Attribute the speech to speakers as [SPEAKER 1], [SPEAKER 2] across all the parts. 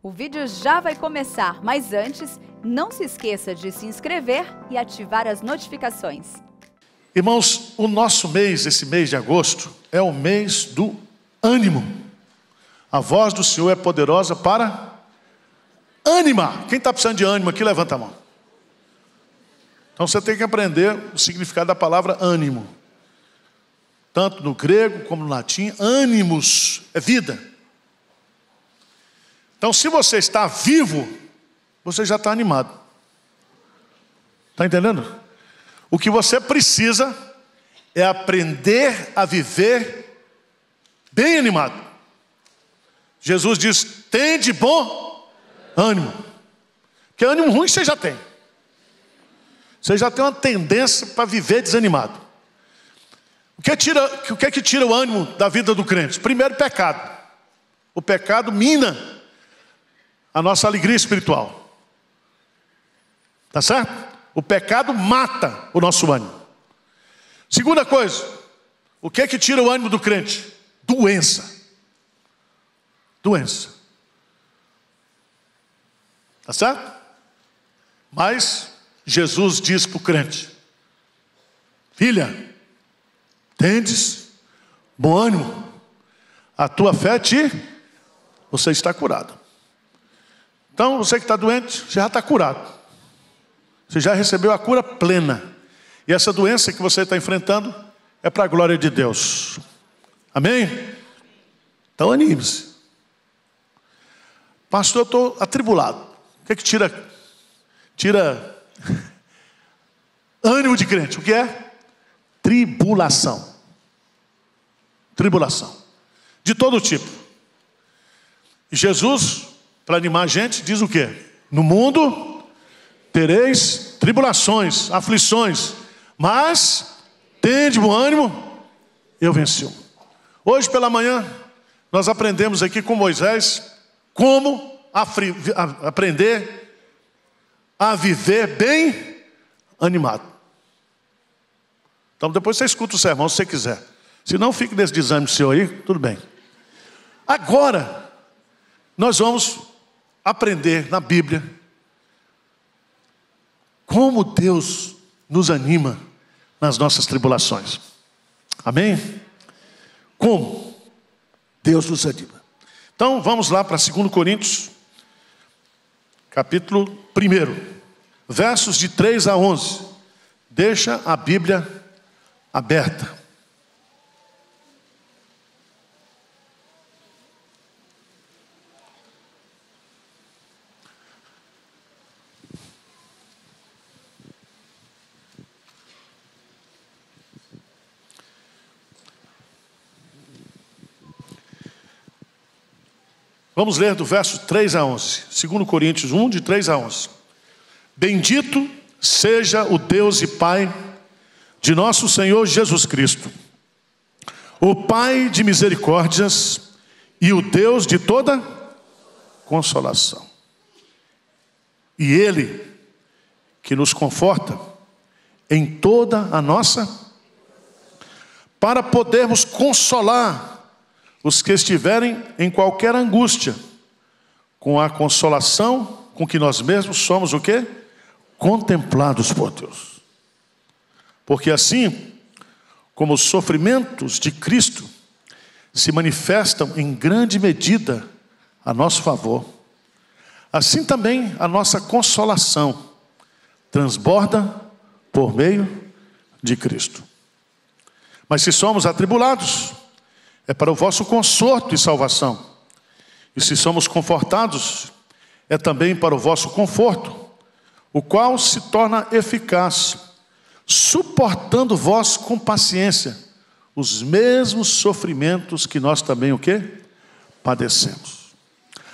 [SPEAKER 1] O vídeo já vai começar, mas antes, não se esqueça de se inscrever e ativar as notificações.
[SPEAKER 2] Irmãos, o nosso mês, esse mês de agosto, é o mês do ânimo. A voz do Senhor é poderosa para animar. Quem está precisando de ânimo aqui, levanta a mão. Então você tem que aprender o significado da palavra ânimo. Tanto no grego como no latim, ânimos é vida. Então se você está vivo, você já está animado. Está entendendo? O que você precisa é aprender a viver bem animado. Jesus diz, tende bom ânimo. Porque ânimo ruim você já tem. Você já tem uma tendência para viver desanimado. O que é que tira o ânimo da vida do crente? Primeiro, pecado. O pecado mina a nossa alegria espiritual. Tá certo? O pecado mata o nosso ânimo. Segunda coisa, o que é que tira o ânimo do crente? Doença. Doença. Tá certo? Mas Jesus diz para o crente, filha, tendes bom ânimo, a tua fé você está curado. Então você que está doente, você já está curado. Você já recebeu a cura plena. E essa doença que você está enfrentando é para a glória de Deus. Amém? Então anime-se. Pastor, eu estou atribulado. O que é que tira ânimo de crente? O que é? Tribulação. Tribulação. De todo tipo. E Jesus, para animar a gente, diz o quê? No mundo tereis tribulações, aflições, mas tende bom ânimo, eu venci. Hoje pela manhã nós aprendemos aqui com Moisés como aprender a viver bem animado. Então depois você escuta o sermão se você quiser. Se não, fique nesse desânimo seu aí, tudo bem. Agora nós vamos aprender na Bíblia como Deus nos anima nas nossas tribulações. Amém? Como Deus nos anima. Então vamos lá para 2 Coríntios, capítulo 1, versos de 3 a 11. Deixa a Bíblia aberta. Vamos ler do verso 3 a 11. 2 Coríntios 1, de 3 a 11. Bendito seja o Deus e Pai de nosso Senhor Jesus Cristo, o Pai de misericórdias e o Deus de toda consolação. E Ele que nos conforta em toda a nossa, para podermos consolar os que estiverem em qualquer angústia, com a consolação com que nós mesmos somos o quê? Contemplados por Deus. Porque assim, como os sofrimentos de Cristo se manifestam em grande medida a nosso favor, assim também a nossa consolação transborda por meio de Cristo. Mas se somos atribulados, é para o vosso conforto e salvação. E se somos confortados, é também para o vosso conforto, o qual se torna eficaz, suportando vós com paciência os mesmos sofrimentos que nós também o quê? Padecemos.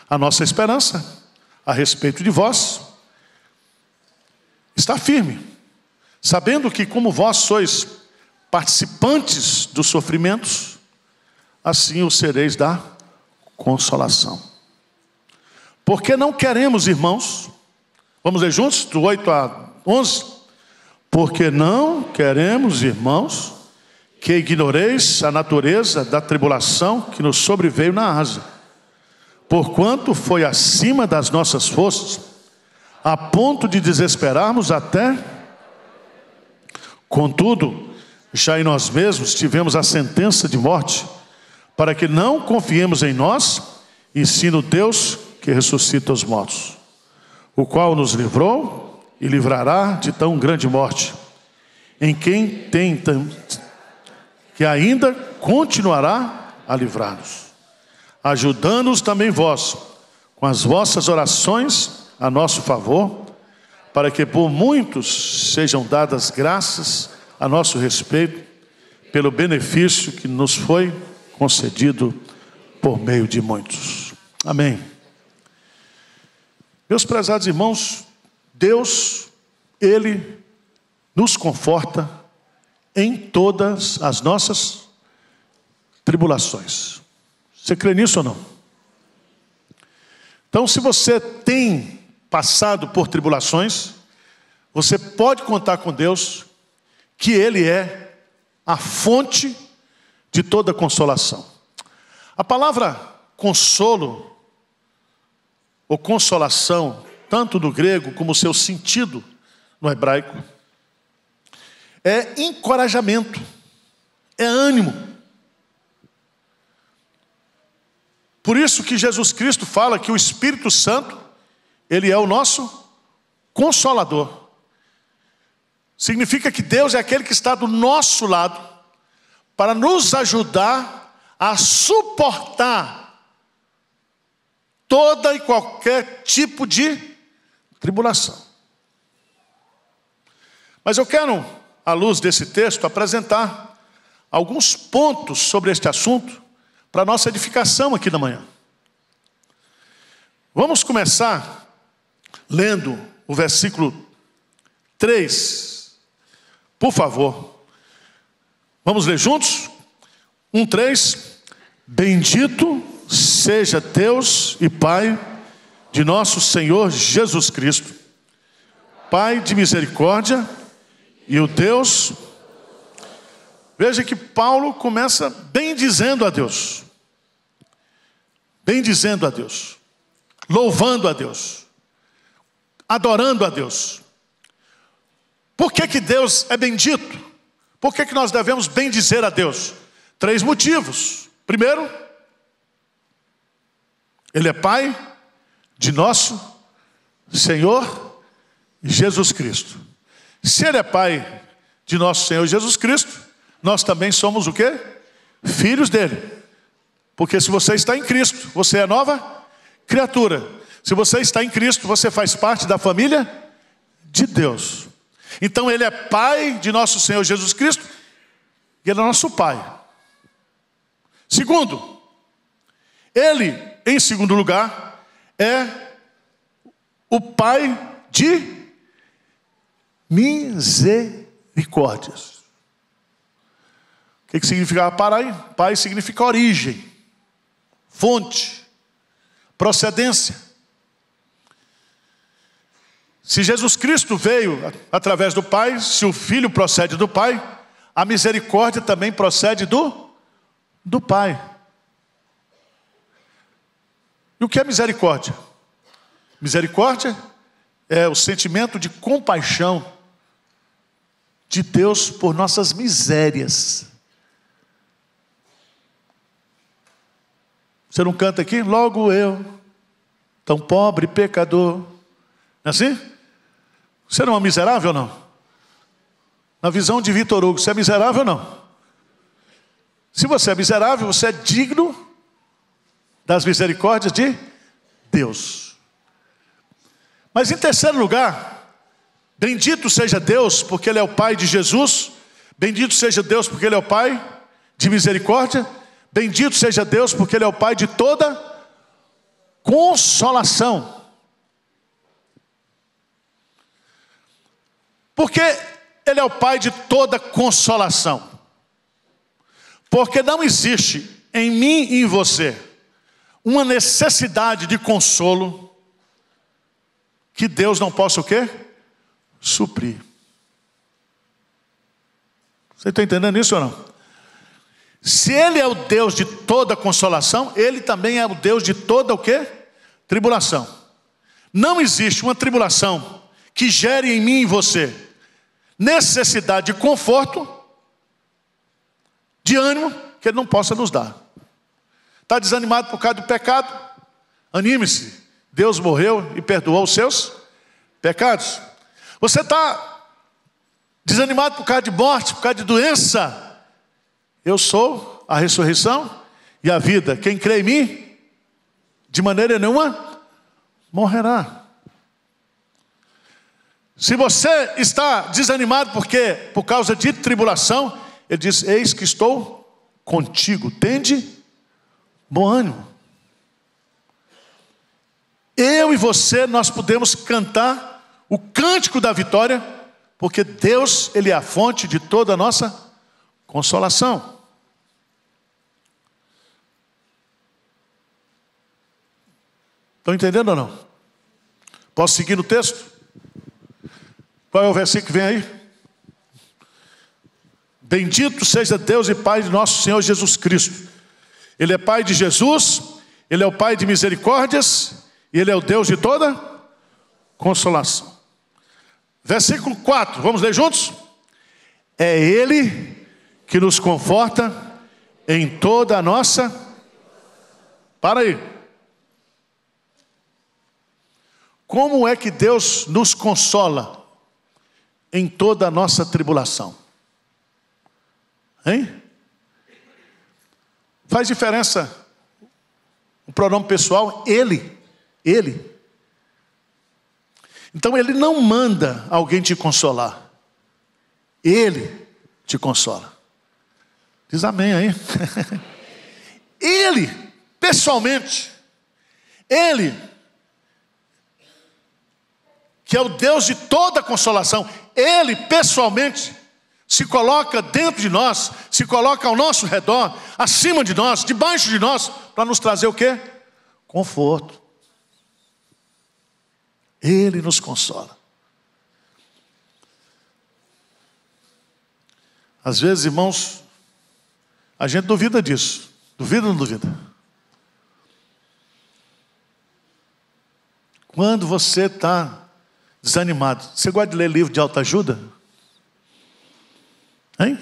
[SPEAKER 2] A nossa esperança a respeito de vós está firme, sabendo que como vós sois participantes dos sofrimentos, assim o sereis da consolação. Porque não queremos, irmãos, vamos ler juntos, do 8 a 11. Porque não queremos, irmãos, que ignoreis a natureza da tribulação que nos sobreveio na Ásia. porquanto foi acima das nossas forças, a ponto de desesperarmos até. Contudo, já em nós mesmos tivemos a sentença de morte, para que não confiemos em nós, e sim no Deus que ressuscita os mortos, o qual nos livrou e livrará de tão grande morte, em quem tem que ainda continuará a livrar-nos, ajudando-nos também vós, com as vossas orações a nosso favor, para que por muitos sejam dadas graças a nosso respeito, pelo benefício que nos foi concedido por meio de muitos. Amém. Meus prezados irmãos, Deus, Ele nos conforta em todas as nossas tribulações. Você crê nisso ou não? Então, se você tem passado por tribulações, você pode contar com Deus, que Ele é a fonte de toda consolação. A palavra consolo, ou consolação, tanto no grego como o seu sentido no hebraico, é encorajamento, é ânimo. Por isso que Jesus Cristo fala que o Espírito Santo, Ele é o nosso consolador. Significa que Deus é aquele que está do nosso lado para nos ajudar a suportar toda e qualquer tipo de tribulação. Mas eu quero, à luz desse texto, apresentar alguns pontos sobre este assunto para a nossa edificação aqui da manhã. Vamos começar lendo o versículo 3. Por favor. Vamos ler juntos? 1:3. Bendito seja Deus e Pai de nosso Senhor Jesus Cristo, Pai de misericórdia e o Deus. Veja que Paulo começa bendizendo a Deus. Bendizendo a Deus. Louvando a Deus. Adorando a Deus. Por que Deus é bendito? Por que nós devemos bendizer a Deus? 3 motivos. Primeiro, Ele é Pai de nosso Senhor Jesus Cristo. Se Ele é Pai de nosso Senhor Jesus Cristo, nós também somos o quê? Filhos dele. Porque se você está em Cristo, você é nova criatura. Se você está em Cristo, você faz parte da família de Deus. Então Ele é Pai de nosso Senhor Jesus Cristo, e Ele é nosso Pai. Segundo, Ele, em segundo lugar, é o Pai de misericórdias. O que significa Pai? Pai significa origem, fonte, procedência. Se Jesus Cristo veio através do Pai, se o Filho procede do Pai, a misericórdia também procede do Pai. E o que é misericórdia? Misericórdia é o sentimento de compaixão de Deus por nossas misérias. Você não canta aqui? Logo eu, tão pobre pecador. Não é assim? Você não é miserável ou não? Na visão de Vitor Hugo, você é miserável ou não? Se você é miserável, você é digno das misericórdias de Deus. Mas em terceiro lugar, bendito seja Deus, porque Ele é o Pai de Jesus. Bendito seja Deus, porque Ele é o Pai de misericórdia. Bendito seja Deus, porque Ele é o Pai de toda consolação. Porque Ele é o Pai de toda consolação. Porque não existe em mim e em você uma necessidade de consolo que Deus não possa o quê? Suprir. Você está entendendo isso ou não? Se Ele é o Deus de toda consolação, Ele também é o Deus de toda o quê? Tribulação. Não existe uma tribulação que gere em mim e em você necessidade de conforto, de ânimo, que Ele não possa nos dar. Está desanimado por causa do pecado? Anime-se. Deus morreu e perdoou os seus pecados. Você está desanimado por causa de morte, por causa de doença? Eu sou a ressurreição e a vida. Quem crê em mim, de maneira nenhuma, morrerá. Se você está desanimado por causa de tribulação, Ele diz: eis que estou contigo, tende bom ânimo. Eu e você, nós podemos cantar o cântico da vitória, porque Deus, Ele é a fonte de toda a nossa consolação. Estão entendendo ou não? Posso seguir no texto? Qual é o versículo que vem aí? Bendito seja Deus e Pai de nosso Senhor Jesus Cristo. Ele é Pai de Jesus, Ele é o Pai de misericórdias, e Ele é o Deus de toda consolação. Versículo 4, vamos ler juntos? É Ele que nos conforta em toda a nossa... Para aí. Como é que Deus nos consola em toda a nossa tribulação? Hein? Faz diferença o pronome pessoal, Ele. Então Ele não manda alguém te consolar. Ele te consola. Diz amém aí. Ele, pessoalmente, Ele, que é o Deus de toda consolação, Ele, pessoalmente, se coloca dentro de nós, se coloca ao nosso redor, acima de nós, debaixo de nós, para nos trazer o quê? Conforto. Ele nos consola. Às vezes, irmãos, a gente duvida disso. Duvida ou não duvida? Quando você está desanimado, você gosta de ler livro de autoajuda? Hein?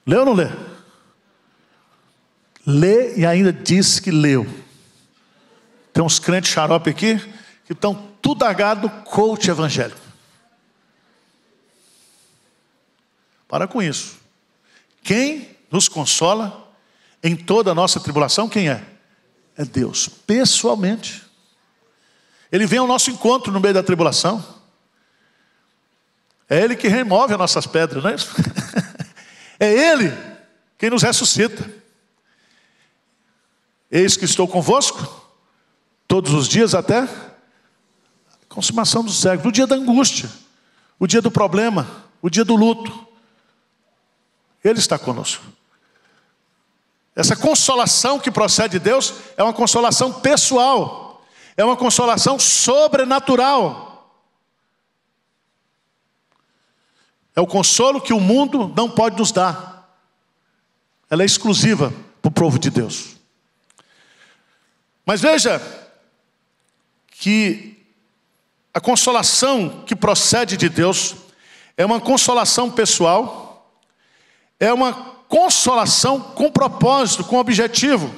[SPEAKER 2] Lê ou não lê? Lê e ainda diz que leu. Tem uns crentes xarope aqui que estão tudo agado no coach evangélico. Para com isso. Quem nos consola em toda a nossa tribulação, quem é? É Deus, pessoalmente. Ele vem ao nosso encontro no meio da tribulação. É Ele que remove as nossas pedras, não é isso? É Ele quem nos ressuscita. Eis que estou convosco todos os dias até a consumação do século. No dia da angústia, o dia do problema, o dia do luto, Ele está conosco. Essa consolação que procede de Deus é uma consolação pessoal, é uma consolação sobrenatural. É o consolo que o mundo não pode nos dar. Ela é exclusiva para o povo de Deus. Mas veja que a consolação que procede de Deus é uma consolação pessoal, é uma consolação com propósito, com objetivo.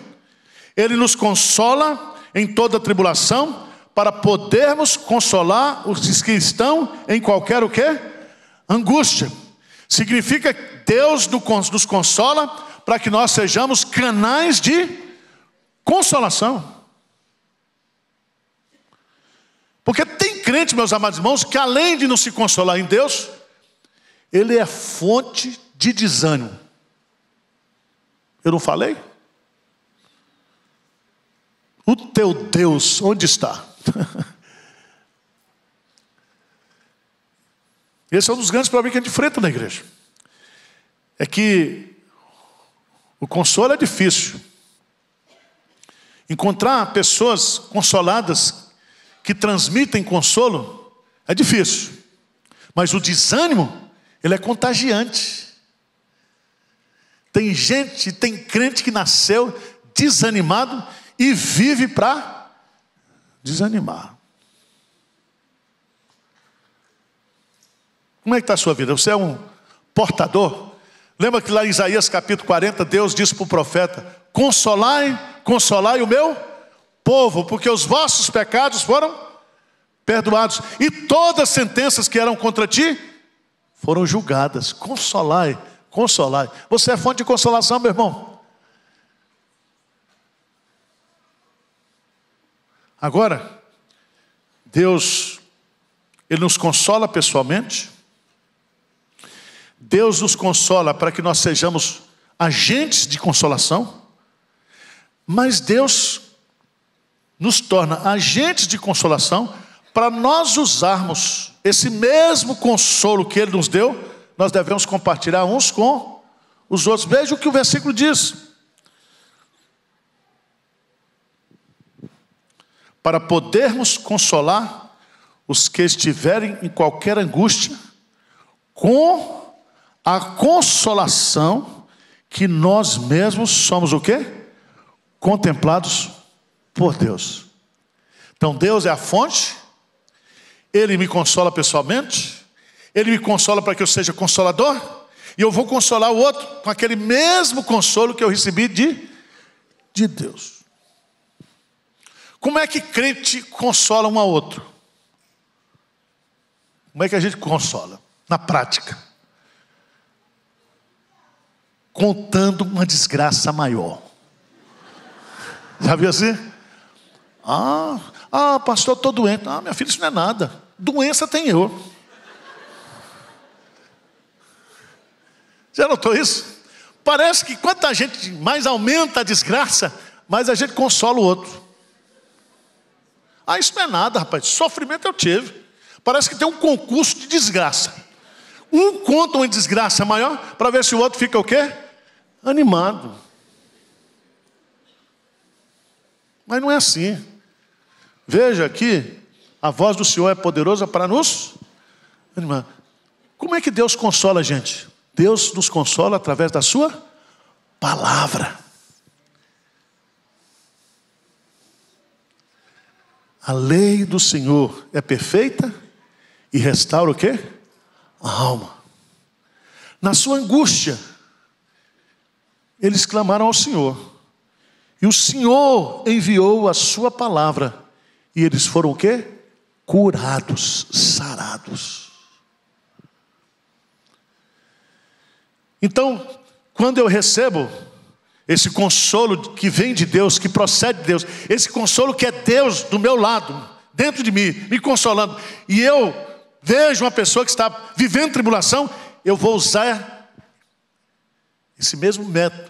[SPEAKER 2] Ele nos consola em toda tribulação para podermos consolar os que estão em qualquer o quê? Angústia. Significa que Deus nos consola para que nós sejamos canais de consolação. Porque tem crente, meus amados irmãos, que além de não se consolar em Deus, ele é fonte de desânimo. Eu não falei? O teu Deus, onde está? Esse é um dos grandes problemas que a gente enfrenta na igreja. É que o consolo é difícil. Encontrar pessoas consoladas que transmitem consolo é difícil. Mas o desânimo, ele é contagiante. Tem gente, tem crente que nasceu desanimado e vive para desanimar. Como é que está a sua vida? Você é um portador? Lembra que lá em Isaías capítulo 40, Deus disse para o profeta: consolai, consolai o meu povo, porque os vossos pecados foram perdoados, e todas as sentenças que eram contra ti foram julgadas. Consolai, consolai. Você é fonte de consolação, meu irmão. Agora, Deus, Ele nos consola pessoalmente. Deus nos consola para que nós sejamos agentes de consolação. Mas Deus nos torna agentes de consolação para nós usarmos esse mesmo consolo que Ele nos deu. Nós devemos compartilhar uns com os outros. Veja o que o versículo diz: para podermos consolar os que estiverem em qualquer angústia, com a consolação que nós mesmos somos o quê? Contemplados por Deus. Então Deus é a fonte, Ele me consola pessoalmente, Ele me consola para que eu seja consolador, e eu vou consolar o outro com aquele mesmo consolo que eu recebi de Deus. Como é que crente consola um ao outro? Como é que a gente consola? Na prática. Contando uma desgraça maior. Já viu assim? Pastor, estou doente. Minha filha, isso não é nada. Doença tem eu. Já notou isso? Parece que quanto a gente mais aumenta a desgraça, mais a gente consola o outro. Isso não é nada, rapaz. Sofrimento eu tive. Parece que tem um concurso de desgraça. Um conta uma desgraça maior para ver se o outro fica o quê? Animado. Mas não é assim. Veja aqui, a voz do Senhor é poderosa para nos animar. Como é que Deus consola a gente? Deus nos consola através da sua palavra. A lei do Senhor é perfeita e restaura o quê? A alma. Na sua angústia, eles clamaram ao Senhor, e o Senhor enviou a sua palavra, e eles foram o quê? Curados, sarados. Então, quando eu recebo esse consolo que vem de Deus, que procede de Deus, esse consolo que é Deus do meu lado, dentro de mim, me consolando, e eu vejo uma pessoa que está vivendo tribulação, eu vou usar esse mesmo método,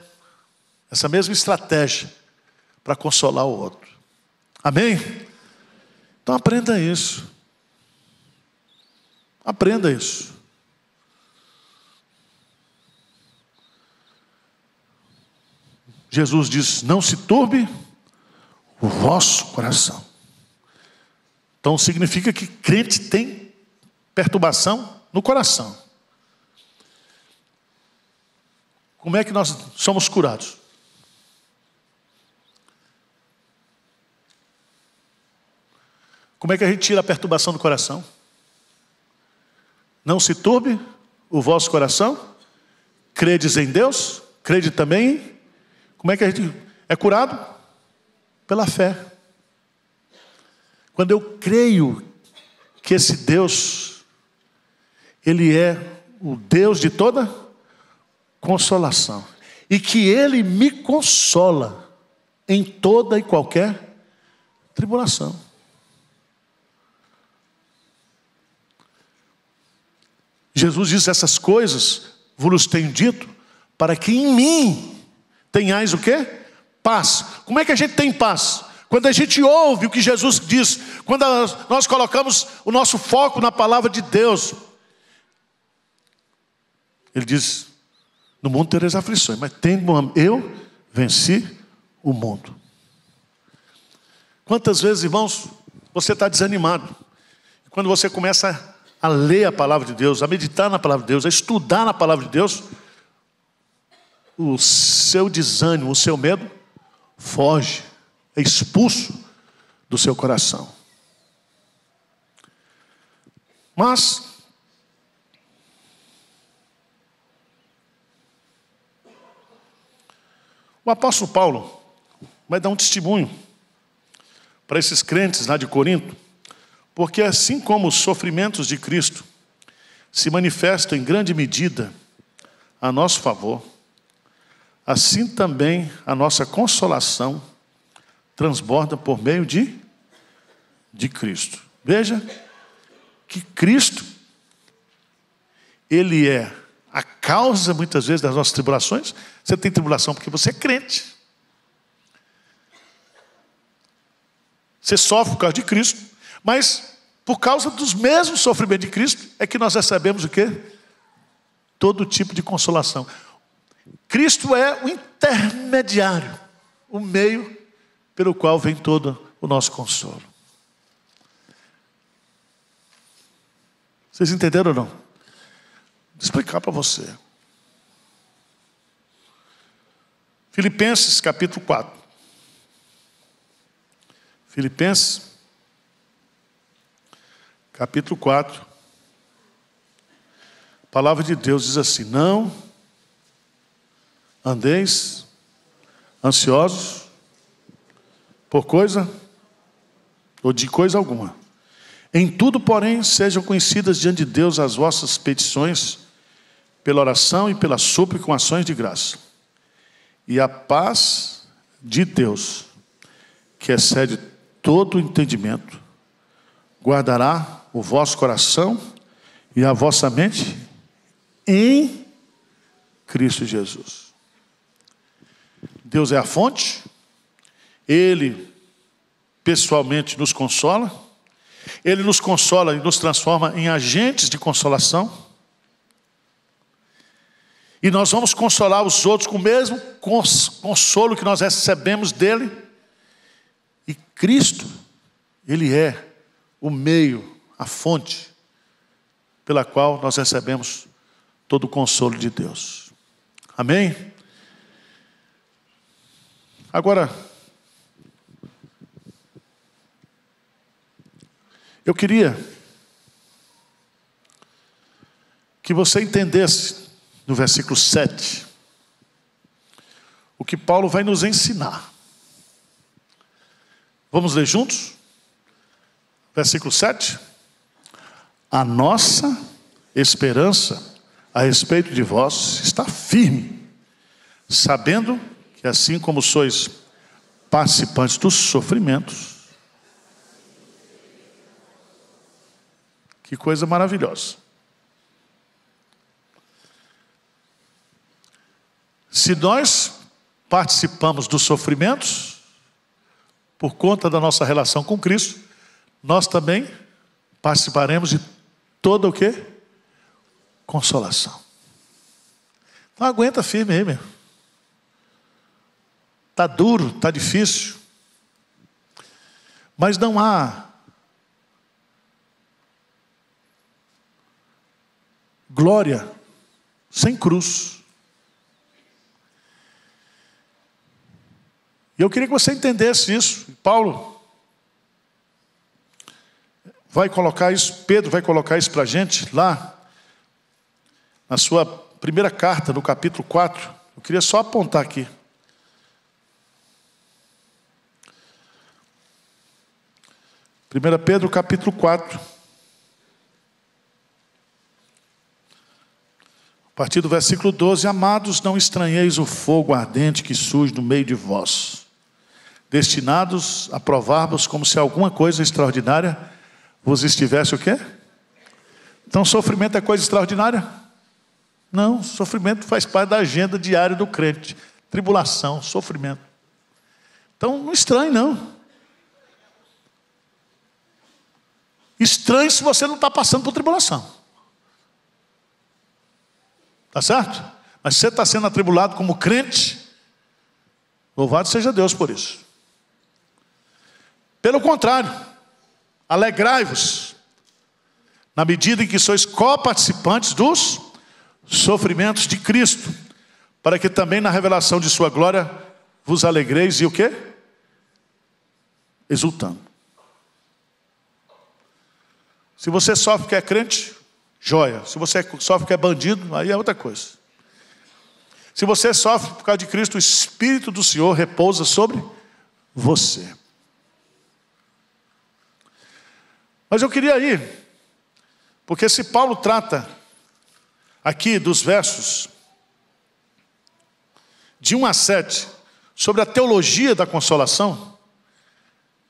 [SPEAKER 2] essa mesma estratégia para consolar o outro. Amém? Então aprenda isso. Aprenda isso. Jesus diz: não se turbe o vosso coração. Então significa que crente tem perturbação no coração. Como é que nós somos curados? Como é que a gente tira a perturbação do coração? Não se turbe o vosso coração. Credes em Deus, crede também em... Como é que a gente é curado? Pela fé. Quando eu creio que esse Deus, Ele é o Deus de toda consolação, e que Ele me consola em toda e qualquer tribulação. Jesus diz: essas coisas vos tenho dito, para que em mim tenhais o quê? Paz. Como é que a gente tem paz? Quando a gente ouve o que Jesus diz, quando nós colocamos o nosso foco na palavra de Deus. Ele diz: no mundo tereis aflições, mas eu venci o mundo. Quantas vezes, irmãos, você está desanimado? Quando você começa a ler a palavra de Deus, a meditar na palavra de Deus, a estudar na palavra de Deus, o seu desânimo, o seu medo, foge, é expulso do seu coração. Mas o apóstolo Paulo vai dar um testemunho para esses crentes lá de Corinto, porque assim como os sofrimentos de Cristo se manifestam em grande medida a nosso favor, assim também a nossa consolação transborda por meio de Cristo. Veja que Cristo, Ele é a causa, muitas vezes, das nossas tribulações. Você tem tribulação porque você é crente. Você sofre por causa de Cristo, mas por causa dos mesmos sofrimentos de Cristo é que nós recebemos o quê? Todo tipo de consolação. Cristo é o intermediário, o meio pelo qual vem todo o nosso consolo. Vocês entenderam ou não? Vou explicar para você. Filipenses capítulo 4. Filipenses capítulo 4. A palavra de Deus diz assim: não andeis ansiosos por coisa ou de coisa alguma. Em tudo, porém, sejam conhecidas diante de Deus as vossas petições, pela oração e pela súplica com ações de graça. E a paz de Deus, que excede todo o entendimento, guardará o vosso coração e a vossa mente em Cristo Jesus. Deus é a fonte, Ele pessoalmente nos consola, Ele nos consola e nos transforma em agentes de consolação. E nós vamos consolar os outros com o mesmo consolo que nós recebemos dEle. E Cristo, Ele é o meio, a fonte, pela qual nós recebemos todo o consolo de Deus. Amém? Agora, eu queria que você entendesse no versículo 7 o que Paulo vai nos ensinar. Vamos ler juntos? Versículo 7. A nossa esperança a respeito de vós está firme, sabendo que assim como sois participantes dos sofrimentos. Que coisa maravilhosa. Se nós participamos dos sofrimentos, por conta da nossa relação com Cristo, nós também participaremos de toda o quê? Consolação. Então aguenta firme aí, meu. Está duro, está difícil. Mas não há glória sem cruz. E eu queria que você entendesse isso. Paulo vai colocar isso, Pedro vai colocar isso para a gente lá, na sua primeira carta, no capítulo 4. Eu queria só apontar aqui. 1 Pedro capítulo 4. A partir do versículo 12. Amados, não estranheis o fogo ardente que surge no meio de vós, destinados a provar-vos como se alguma coisa extraordinária vos estivesse o quê? Então sofrimento é coisa extraordinária? Não, sofrimento faz parte da agenda diária do crente. Tribulação, sofrimento. Então não estranhe não. Estranhe se você não está passando por tribulação. Está certo? Mas se você está sendo atribulado como crente, louvado seja Deus por isso. Pelo contrário, alegrai-vos, na medida em que sois coparticipantes dos sofrimentos de Cristo, para que também na revelação de sua glória vos alegreis e o quê? Exultando. Se você sofre que é crente, joia. Se você sofre que é bandido, aí é outra coisa. Se você sofre por causa de Cristo, o Espírito do Senhor repousa sobre você. Mas eu queria ir, porque se Paulo trata aqui dos versos de 1 a 7, sobre a teologia da consolação,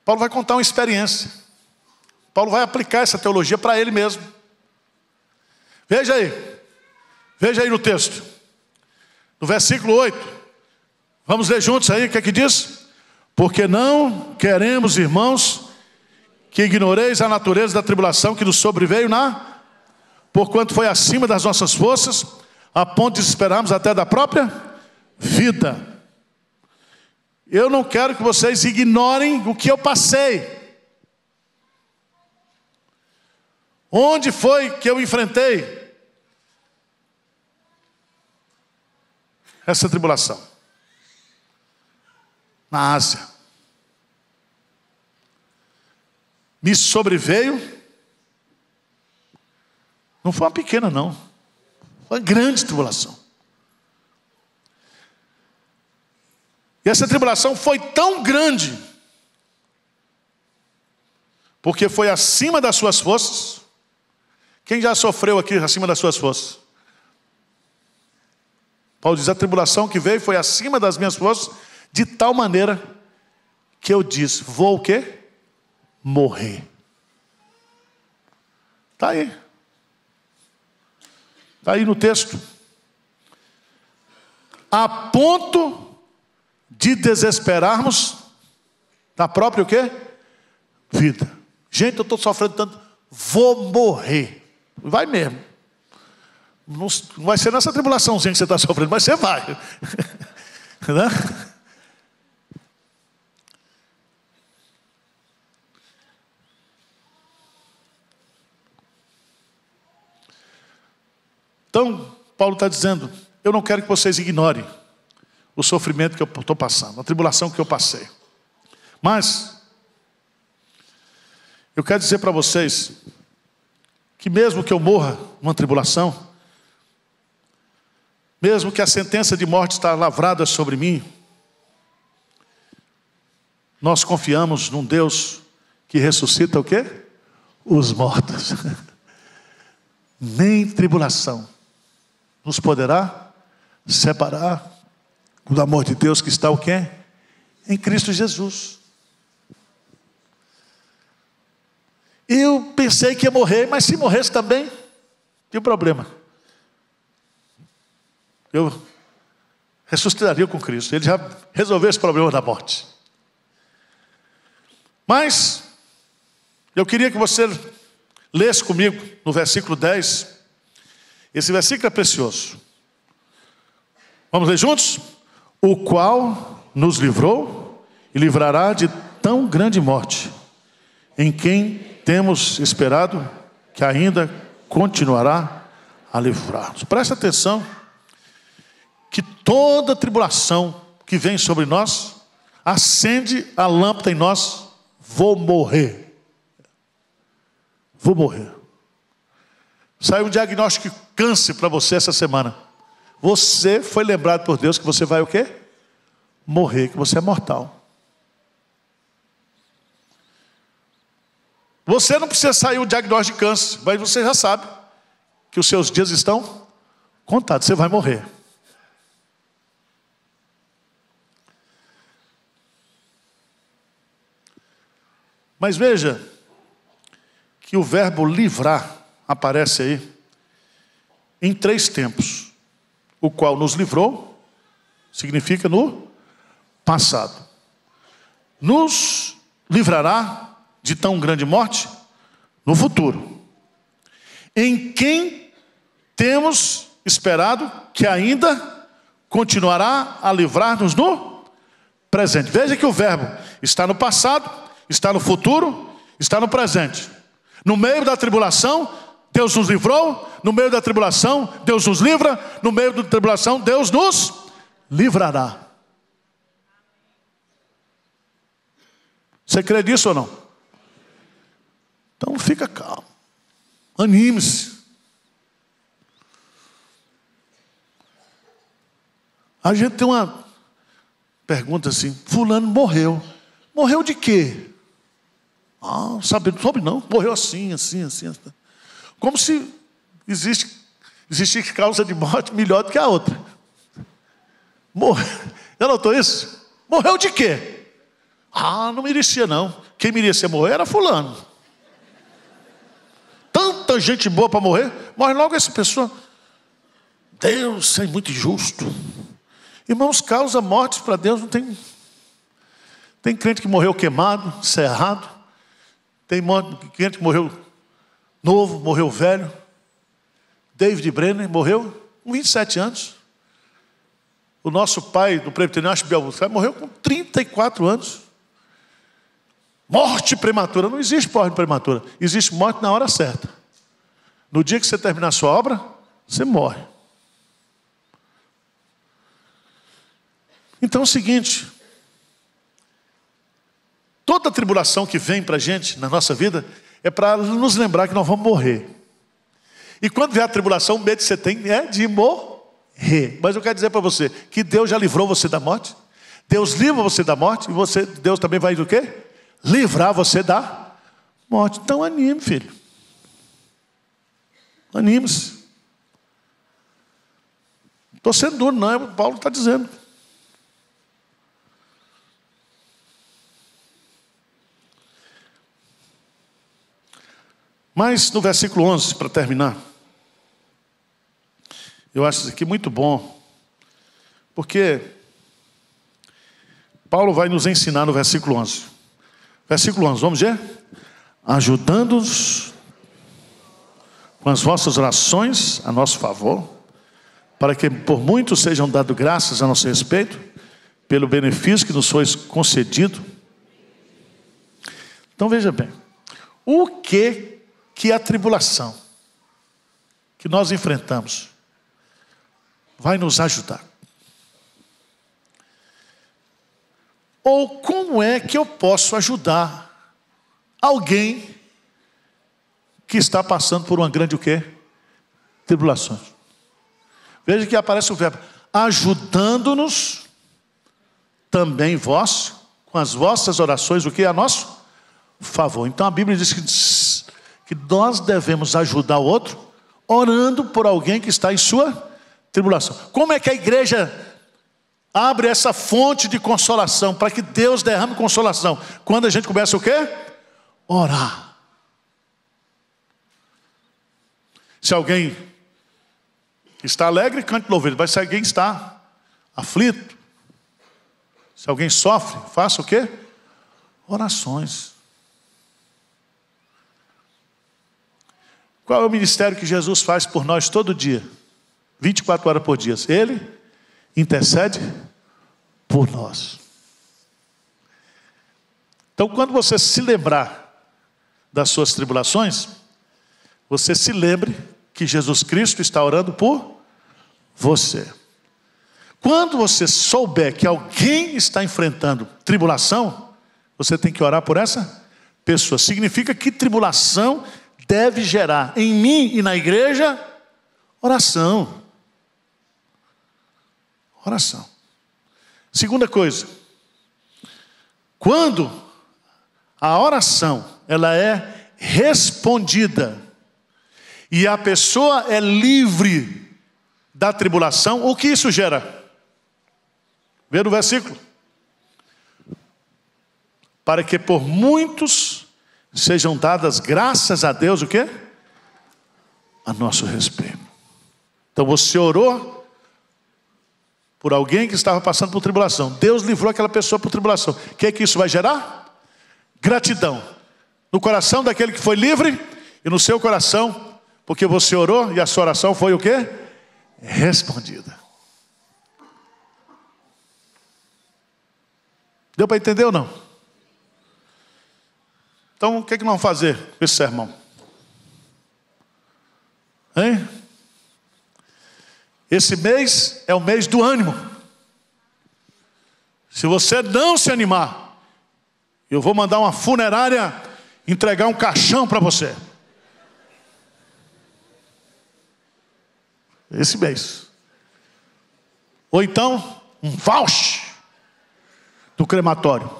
[SPEAKER 2] Paulo vai contar uma experiência. Paulo vai aplicar essa teologia para ele mesmo. Veja aí no texto, no versículo 8, vamos ler juntos aí, o que é que diz? Porque não queremos, irmãos, que ignoreis a natureza da tribulação que nos sobreveio porquanto foi acima das nossas forças, a ponto de esperarmos até da própria vida. Eu não quero que vocês ignorem o que eu passei. Onde foi que eu enfrentei essa tribulação? Na Ásia. Me sobreveio, não foi uma pequena não, foi uma grande tribulação. E essa tribulação foi tão grande, porque foi acima das suas forças. Quem já sofreu aqui acima das suas forças? Paulo diz, a tribulação que veio foi acima das minhas forças, de tal maneira que eu disse, vou o quê? Morrer. Está aí. Está aí no texto. A ponto de desesperarmos da própria o quê? Vida. Gente, eu estou sofrendo tanto, vou morrer. Vai mesmo. Não vai ser nessa tribulaçãozinha que você está sofrendo, mas você vai. Né? Então, Paulo está dizendo, eu não quero que vocês ignorem o sofrimento que eu estou passando, a tribulação que eu passei. Mas, eu quero dizer para vocês, que mesmo que eu morra numa tribulação, mesmo que a sentença de morte está lavrada sobre mim, nós confiamos num Deus que ressuscita o quê? Os mortos. Nem tribulação nos poderá separar do amor de Deus que está o quê? Em Cristo Jesus. Eu pensei que ia morrer, mas se morresse também, que problema? Eu ressuscitaria com Cristo. Ele já resolveu esse problema da morte. Mas eu queria que você lesse comigo no versículo 10. Esse versículo é precioso. Vamos ler juntos? O qual nos livrou e livrará de tão grande morte, em quem temos esperado que ainda continuará a livrar-nos. Presta atenção que toda tribulação que vem sobre nós acende a lâmpada em nós. Vou morrer. Vou morrer. Saiu um diagnóstico de câncer para você essa semana. Você foi lembrado por Deus que você vai o quê? Morrer, que você é mortal. Você não precisa sair o diagnóstico de câncer, mas você já sabe que os seus dias estão contados, você vai morrer. Mas veja que o verbo livrar aparece aí em 3 tempos. O qual nos livrou significa no passado. Nos livrará de tão grande morte no futuro. Em quem temos esperado que ainda continuará a livrar-nos no presente. Veja que o verbo está no passado, está no futuro, está no presente. No meio da tribulação, Deus nos livrou. No meio da tribulação, Deus nos livra. No meio da tribulação, Deus nos livrará. Você crê nisso ou não? Então fica calmo. Anime-se. A gente tem uma pergunta assim: fulano morreu. Morreu de quê? Ah, sabe não. Morreu assim. Como se existisse causa de morte melhor do que a outra. Morreu. Já notou isso? Morreu de quê? Ah, não merecia não. Quem merecia morrer era fulano. Tanta gente boa para morrer, morre logo essa pessoa. Deus é muito injusto. Irmãos, causa mortes para Deus não tem. Tem crente que morreu queimado, cerrado. Tem crente que morreu novo, morreu velho. David Brenner morreu com 27 anos. O nosso pai do presbiteriano, morreu com 34 anos. Morte prematura. Não existe morte prematura. Existe morte na hora certa. No dia que você terminar a sua obra, você morre. Então é o seguinte: toda tribulação que vem para a gente na nossa vida é para nos lembrar que nós vamos morrer. E quando vier a tribulação, o medo que você tem é de morrer. Mas eu quero dizer para você que Deus já livrou você da morte. Deus livra você da morte. E Deus também vai do quê? Livrar você da morte. Então anime, filho. Anime-se. Não estou sendo duro, não. É o que Paulo está dizendo. Mas no versículo 11, para terminar, eu acho isso aqui muito bom, porque Paulo vai nos ensinar no versículo 11. Versículo 11, vamos ver? Ajudando-nos com as vossas orações a nosso favor, para que por muitos sejam dadas graças a nosso respeito, pelo benefício que nos foi concedido. Então veja bem, o que a tribulação que nós enfrentamos vai nos ajudar? Ou como é que eu posso ajudar alguém que está passando por uma grande o quê? Tribulação. Veja que aparece o verbo ajudando-nos também vós, com as vossas orações, o que é a nosso favor. Então a Bíblia diz que nós devemos ajudar o outro orando por alguém que está em sua tribulação. Como é que a igreja abre essa fonte de consolação para que Deus derrame consolação? Quando a gente começa o quê? Orar. Se alguém está alegre, cante louvor. Mas se alguém está aflito, se alguém sofre, faça o quê? Orações. Qual é o ministério que Jesus faz por nós todo dia? 24 horas por dia. Ele intercede por nós. Então, quando você se lembrar das suas tribulações, você se lembre que Jesus Cristo está orando por você. Quando você souber que alguém está enfrentando tribulação, você tem que orar por essa pessoa. Significa que tribulação deve gerar em mim e na igreja oração. Oração. Segunda coisa, quando a oração ela é respondida e a pessoa é livre da tribulação, o que isso gera? Vê no versículo. Para que por muitos sejam dadas graças a Deus, o quê? A nosso respeito. Então você orou por alguém que estava passando por tribulação. Deus livrou aquela pessoa por tribulação. O que é que isso vai gerar? Gratidão. No coração daquele que foi livre e no seu coração, porque você orou e a sua oração foi o quê? Respondida. Deu para entender ou não? Então o que é que nós vamos fazer com esse sermão? Hein? Esse mês é o mês do ânimo. Se você não se animar, eu vou mandar uma funerária entregar um caixão para você. Esse mês. Ou então, um voucher do crematório.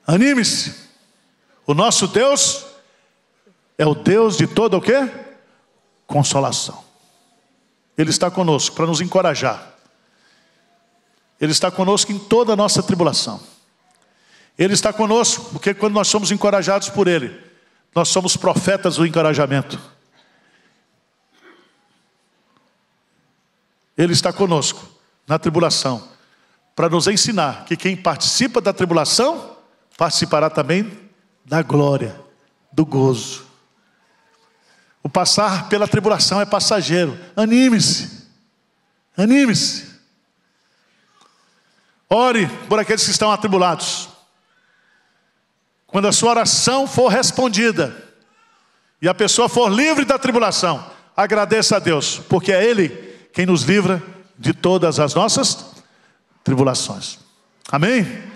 [SPEAKER 2] Anime-se. O nosso Deus é o Deus de toda o quê? Consolação. Ele está conosco para nos encorajar. Ele está conosco em toda a nossa tribulação. Ele está conosco porque quando nós somos encorajados por Ele, nós somos profetas do encorajamento. Ele está conosco na tribulação para nos ensinar que quem participa da tribulação participará também da glória, do gozo. O passar pela tribulação é passageiro. Anime-se. Anime-se. Ore por aqueles que estão atribulados. Quando a sua oração for respondida e a pessoa for livre da tribulação, agradeça a Deus, porque é Ele quem nos livra de todas as nossas tribulações. Amém?